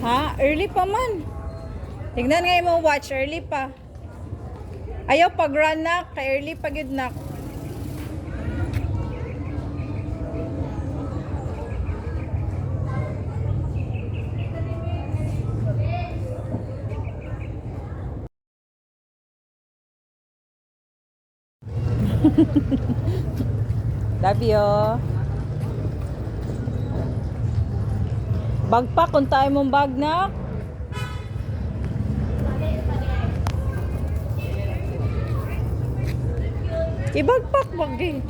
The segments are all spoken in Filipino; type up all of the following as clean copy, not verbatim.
Ha? Early pa man. Tignan nga mo watch, early pa. Ayaw pag-run na, ka-early pa gid na. Love you. Bagpak kung tayo mong bag na. Ibagpak bag eh.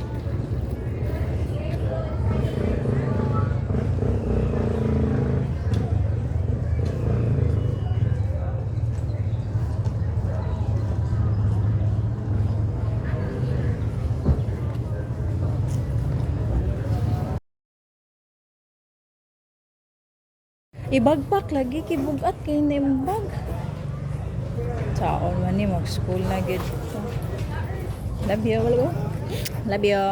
Ibagpak lagi kibugat kay nimbag. Saon man ni mag-school na gid. Love you. Love you.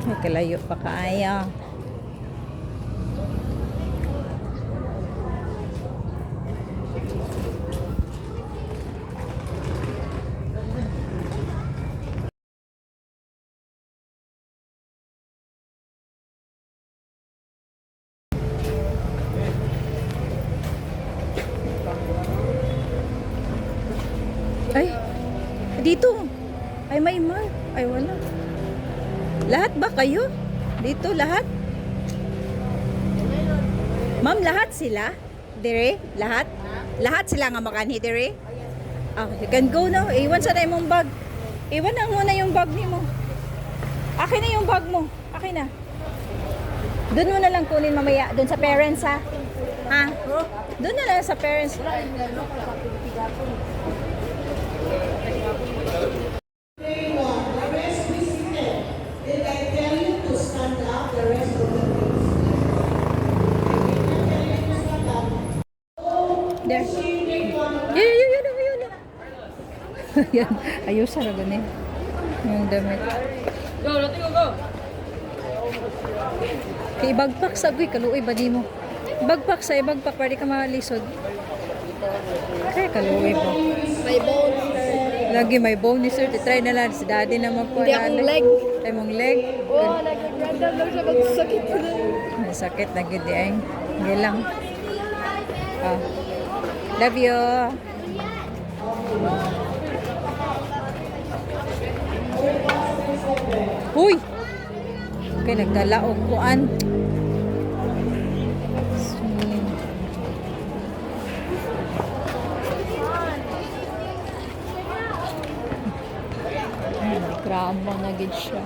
Ay, kalayo pa kaya. Ay, dito. Ay, may mark. Ay, wala. Lahat ba kayo? Dito, lahat? Ma'am, lahat sila? Dire? Lahat? Lahat sila nga makanhi, dire? Ah, you can go now. Iwan sa na imong bag. Iwan na muna yung bag ni mo. Akin na yung bag mo. Akin na. Doon mo na lang kunin mamaya. Doon sa parents, ha? Ha? Doon na lang sa parents. There. Yun. Yan. Ayusan na gani. Yung damit. Go, go. Kay ibagpak sabi, kaluoy ba di mo? Ibagpak sa ibagpak, pwede ka malisod. Kaya kaluoy po. May bone. Lagi may bone ni sir. Try na lang. Si daddy na magkuha. Hindi akong leg. Ay mong leg. Oh, nag-random lang siya magsakit. May sakit na gid ay. Hindi lang. Ah. Love you. Huy! Okay, nagdala og kuan. Grama na gid siya.